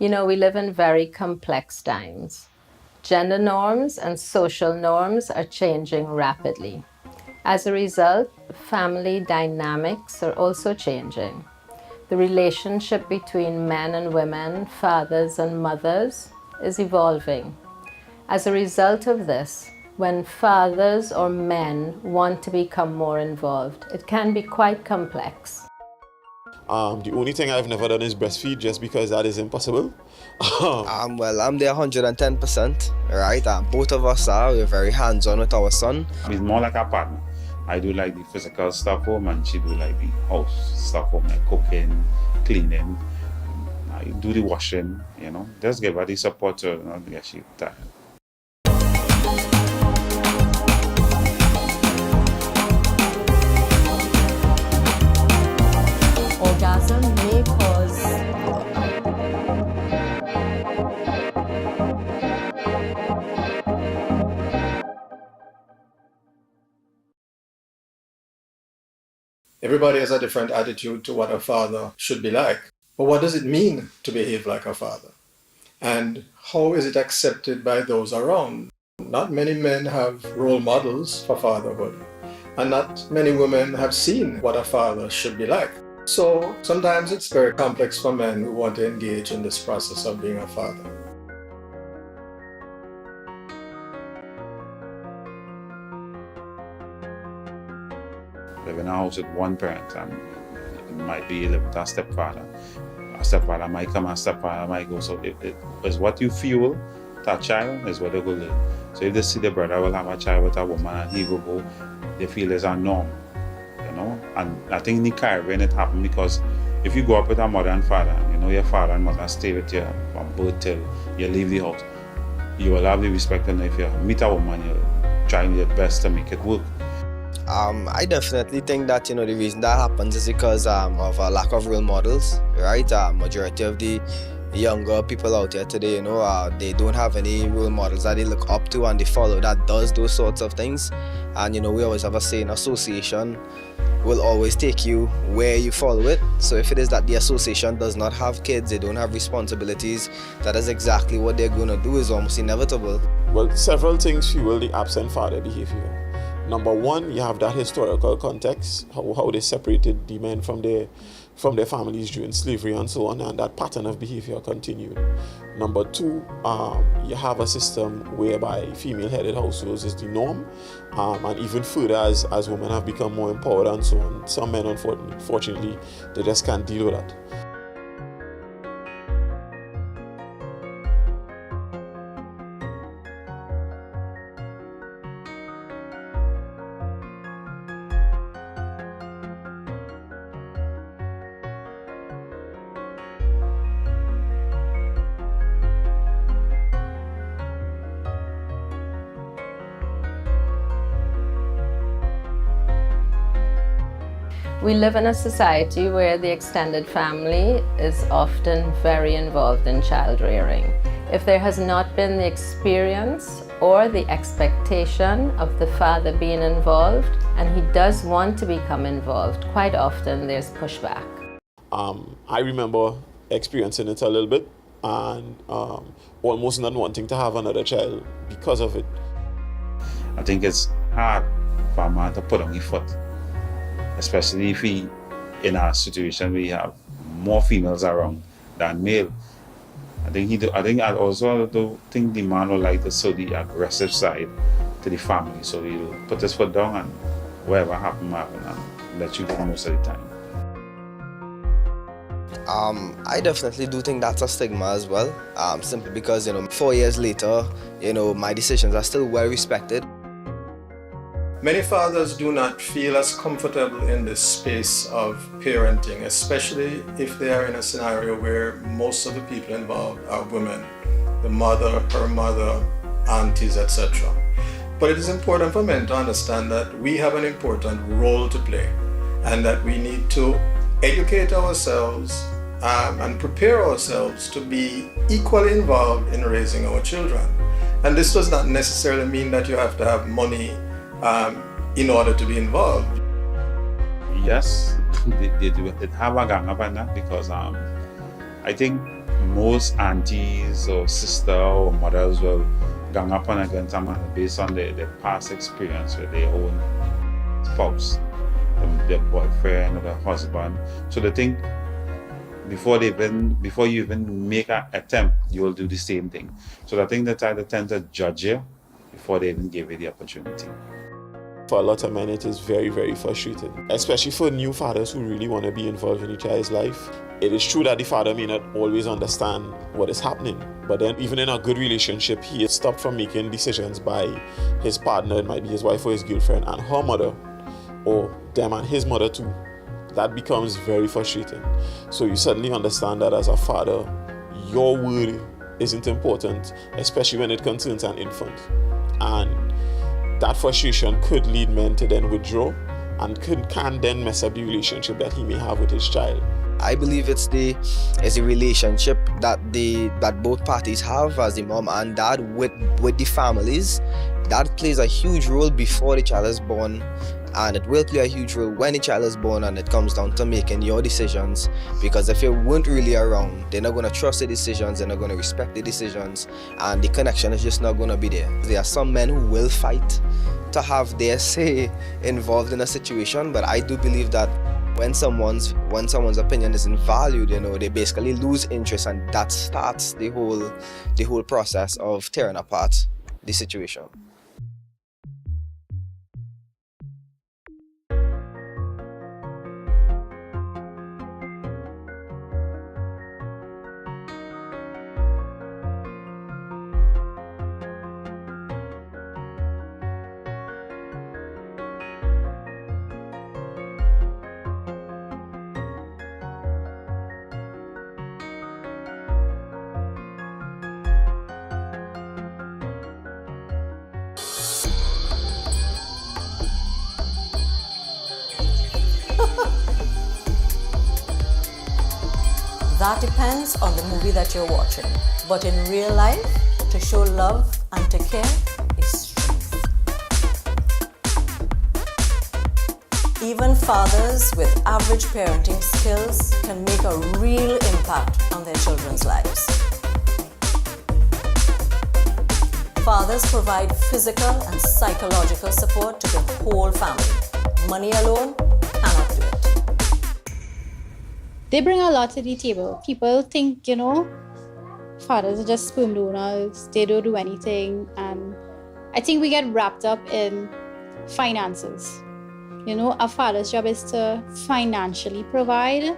You know, we live in very complex times. Gender norms and social norms are changing rapidly. As a result, family dynamics are also changing. The relationship between men and women, fathers and mothers, is evolving. As a result of this, when fathers or men want to become more involved, it can be quite complex. The only thing I've never done is breastfeed just because that is impossible. Well, I'm there 110%, right? Both of us are. We're very hands-on with our son. He's more like a partner. I do like the physical stuff home and she do like the house stuff home, like cooking, cleaning. I do the washing, you know. Just give her the support to not get she tired. Orgasm may cause Everybody has a different attitude to what a father should be like. But what does it mean to behave like a father? And how is it accepted by those around? Not many men have role models for fatherhood, and not many women have seen what a father should be like. So sometimes it's very complex for men who want to engage in this process of being a father. Live in a house with one parent and it might be live with a stepfather. A stepfather might come, a stepfather might go. So it is what you fuel that child is what they go live. So if they see the brother will have a child with a woman and he will go, they feel it's a norm, you know. And I think in the Caribbean it happened because if you go up with a mother and father, you know your father and mother stay with you from birth till you leave the house, you will have the respect, and if you meet a woman, you'll try your best to make it work. I definitely think that, the reason that happens is because of a lack of role models, right? Majority of the younger people out there today, they don't have any role models that they look up to and they follow that does those sorts of things. And, we always have a saying, association will always take you where you follow it. So if it is that the association does not have kids, they don't have responsibilities, that is exactly what they're going to do, is almost inevitable. Well, several things fuel the absent father behavior. Number one, you have that historical context, how they separated the men from their families during slavery and so on, and that pattern of behavior continued. Number two, you have a system whereby female-headed households is the norm, and even further as women have become more empowered and so on. Some men, unfortunately, they just can't deal with that. We live in a society where the extended family is often very involved in child rearing. If there has not been the experience or the expectation of the father being involved, and he does want to become involved, quite often there's pushback. I remember experiencing it a little bit and almost not wanting to have another child because of it. I think it's hard for a man to put on his foot, especially if he in a situation where you have more females around than male. I also don't think the man would like to show the aggressive side to the family, so he'll put his foot down and whatever happen and let you go most of the time. I definitely do think that's a stigma as well, simply because 4 years later, my decisions are still well respected. Many fathers do not feel as comfortable in this space of parenting, especially if they are in a scenario where most of the people involved are women, the mother, her mother, aunties, etc. But it is important for men to understand that we have an important role to play and that we need to educate ourselves and prepare ourselves to be equally involved in raising our children. And this does not necessarily mean that you have to have money in order to be involved. Yes, they do. It have a gang up on that because I think most aunties or sister or mothers will gang up on against a man based on their past experience with their own spouse, their boyfriend or their husband. So they think before you even make an attempt, you will do the same thing. So I think that they tend to judge you before they even give you the opportunity. For a lot of men, it is very, very frustrating, especially for new fathers who really want to be involved in each child's life. It is true that the father may not always understand what is happening, but then even in a good relationship, he is stopped from making decisions by his partner, it might be his wife or his girlfriend, and her mother, or them and his mother too. That becomes very frustrating. So you suddenly understand that as a father, your word isn't important, especially when it concerns an infant. And that frustration could lead men to then withdraw and can then mess up the relationship that he may have with his child. I believe it's the relationship that both parties have as the mom and dad with the families. That plays a huge role before the child is born, and it will play a huge role when the child is born, and it comes down to making your decisions. Because if you weren't really around, they're not going to trust the decisions, they're not going to respect the decisions, and the connection is just not going to be there. There are some men who will fight to have their say involved in a situation, but I do believe that when someone's opinion isn't valued, they basically lose interest, and that starts the whole process of tearing apart the situation. That depends on the movie that you're watching. But in real life, to show love and to care is strength. Even fathers with average parenting skills can make a real impact on their children's lives. Fathers provide physical and psychological support to the whole family. Money alone cannot do it. They bring a lot to the table. People think, fathers are just sperm donors, they don't do anything. And I think we get wrapped up in finances. A father's job is to financially provide.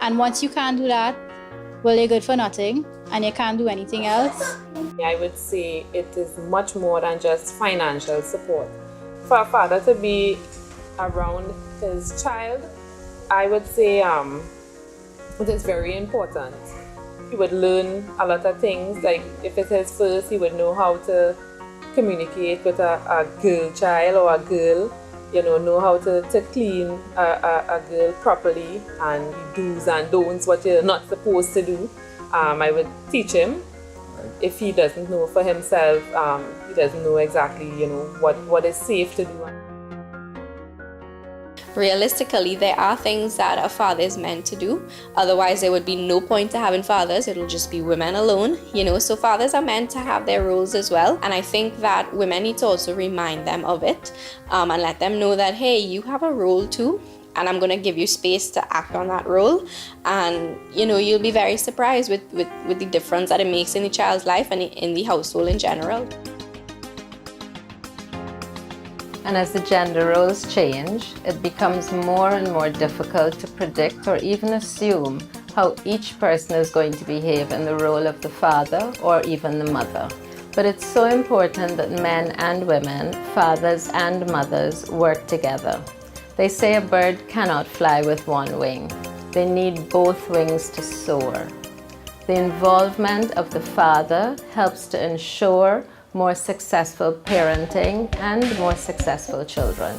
And once you can't do that, well, you're good for nothing and you can't do anything else. I would say it is much more than just financial support. For a father to be around his child, I would say it is very important. He would learn a lot of things, like if it's his first, he would know how to communicate with a girl child or a girl, know how to clean a girl properly, and the do's and don'ts, what you're not supposed to do. I would teach him. If he doesn't know for himself, he doesn't know exactly, what is safe to do. Realistically, there are things that a father is meant to do. Otherwise, there would be no point to having fathers. It'll just be women alone, So fathers are meant to have their roles as well. And I think that women need to also remind them of it and let them know that, hey, you have a role too. And I'm going to give you space to act on that role. And, you'll be very surprised with the difference that it makes in the child's life and in the household in general. And as the gender roles change, it becomes more and more difficult to predict or even assume how each person is going to behave in the role of the father or even the mother. But it's so important that men and women, fathers and mothers, work together. They say a bird cannot fly with one wing. They need both wings to soar. The involvement of the father helps to ensure more successful parenting and more successful children.